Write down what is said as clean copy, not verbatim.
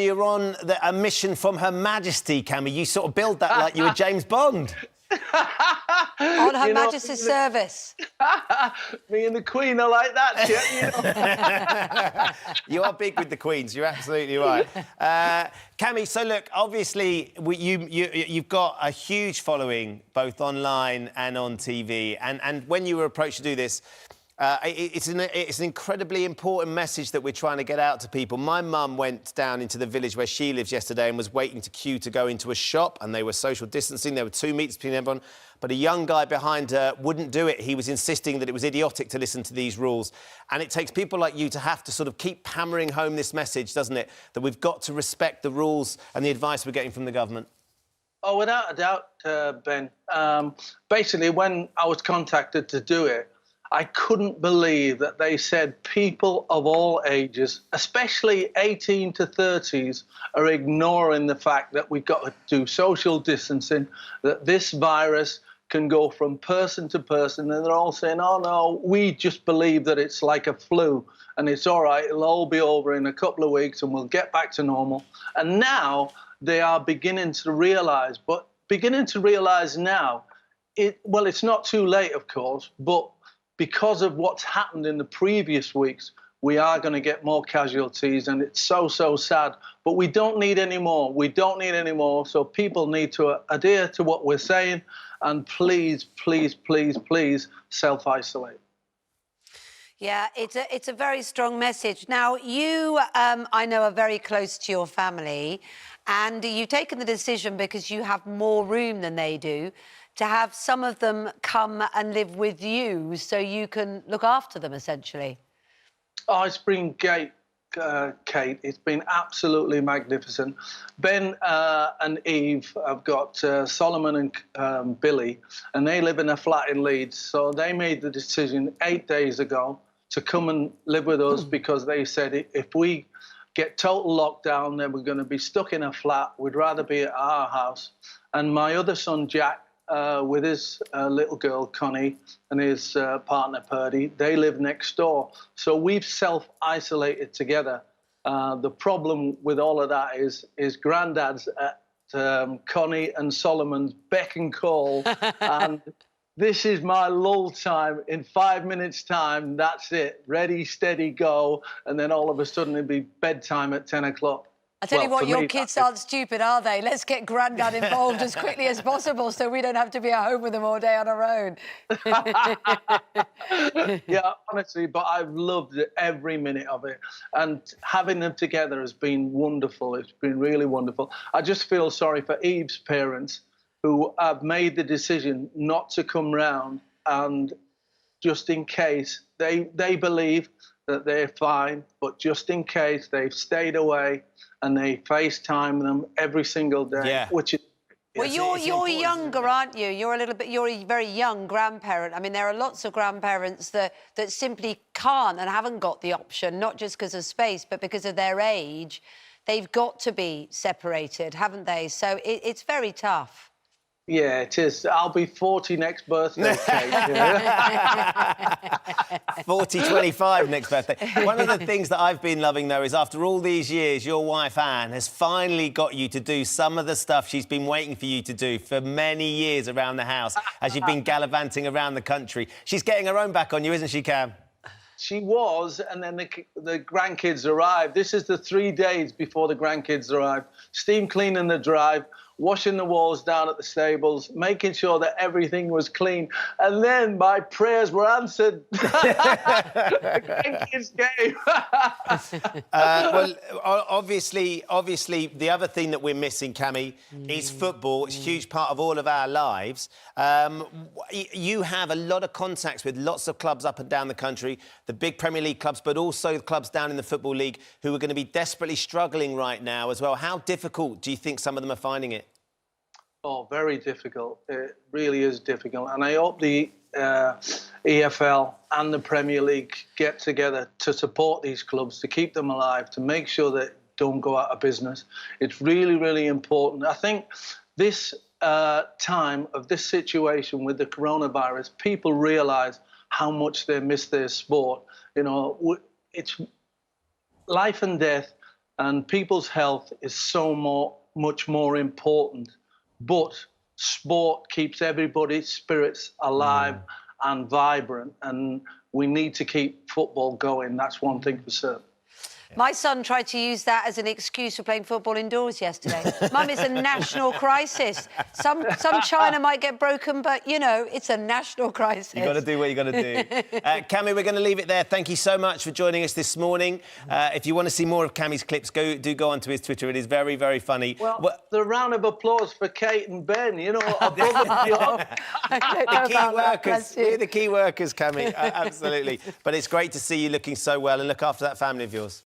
you're on a mission from Her Majesty, Cammy. You sort of build that like you were James Bond. On Her Majesty's service. Me and the Queen are like that, You are big with the Queens. You're absolutely right. Cammy, so look, obviously you've got a huge following both online and on TV, and when you were approached to do this, it's an incredibly important message that we're trying to get out to people. My mum went down into the village where she lives yesterday and was waiting to queue to go into a shop, and they were social distancing. There were 2 meters between everyone, but a young guy behind her wouldn't do it. He was insisting that it was idiotic to listen to these rules. And it takes people like you to have to sort of keep hammering home this message, doesn't it? That we've got to respect the rules and the advice we're getting from the government. Oh, without a doubt, Ben. Basically, when I was contacted to do it, I couldn't believe that they said people of all ages, especially 18 to 30s, are ignoring the fact that we've got to do social distancing, that this virus can go from person to person, and they're all saying, oh, no, we just believe that it's like a flu, and it's all right, it'll all be over in a couple of weeks, and we'll get back to normal. And now they are beginning to realise, now, well, it's not too late, of course, but because of what's happened in the previous weeks, we are going to get more casualties, and it's so, so sad. But we don't need any more. We don't need any more. So people need to adhere to what we're saying, and please, please, please, please self-isolate. Yeah, it's a very strong message. Now, you, I know, are very close to your family, and you've taken the decision because you have more room than they do, to have some of them come and live with you so you can look after them, essentially. Oh, it's been great, Kate. It's been absolutely magnificent. Ben and Eve have got Solomon and Billy, and they live in a flat in Leeds. So they made the decision 8 days ago to come and live with us because they said if we get total lockdown, then we're going to be stuck in a flat. We'd rather be at our house. And my other son, Jack, with his little girl, Connie, and his partner, Purdy, they live next door. So we've self-isolated together. The problem with all of that is Grandad's at Connie and Solomon's beck and call. And this is my lull time. In 5 minutes' time, that's it. Ready, steady, go. And then all of a sudden it'll be bedtime at 10 o'clock. I tell you what, your kids aren't stupid, are they? Let's get Grandad involved as quickly as possible so we don't have to be at home with them all day on our own. Yeah, honestly, but I've loved every minute of it. And having them together has been wonderful. It's been really wonderful. I just feel sorry for Eve's parents who have made the decision not to come round, and just in case, they believe that they're fine, but just in case, they've stayed away and they FaceTime them every single day, yeah. Which is... Well, you're younger, aren't you? You're a very young grandparent. I mean, there are lots of grandparents that simply can't and haven't got the option, not just because of space, but because of their age. They've got to be separated, haven't they? So it's very tough. Yeah, it is. I'll be 40 next birthday, Kate. 40-25 next birthday. One of the things that I've been loving, though, is after all these years, your wife, Anne, has finally got you to do some of the stuff she's been waiting for you to do for many years around the house as you've been gallivanting around the country. She's getting her own back on you, isn't she, Cam? She was, and then the grandkids arrived. This is the 3 days before the grandkids arrived. Steam cleaning the drive, washing the walls down at the stables, making sure that everything was clean. And then my prayers were answered. The grandkids came. Well, obviously, the other thing that we're missing, Cammy, is football. It's a huge part of all of our lives. You have a lot of contacts with lots of clubs up and down the country, the big Premier League clubs, but also the clubs down in the Football League who are going to be desperately struggling right now as well. How difficult do you think some of them are finding it? Oh, very difficult. It really is difficult. And I hope the EFL and the Premier League get together to support these clubs, to keep them alive, to make sure that they don't go out of business. It's really, really important. I think this time of this situation with the coronavirus, people realise how much they miss their sport. You know, it's life and death. and people's health is much more important. But sport keeps everybody's spirits alive and vibrant, and we need to keep football going. That's one thing for certain. My son tried to use that as an excuse for playing football indoors yesterday. Mum, it's a national crisis. Some china might get broken, but, you know, it's a national crisis. You've got to do what you've got to do. Cammy, we're going to leave it there. Thank you so much for joining us this morning. If you want to see more of Cammy's clips, do go onto his Twitter. It is very, very funny. Well, the round of applause for Kate and Ben, you know, above and beyond. The key workers. We're the key workers, Cammy. Absolutely. But it's great to see you looking so well, and look after that family of yours.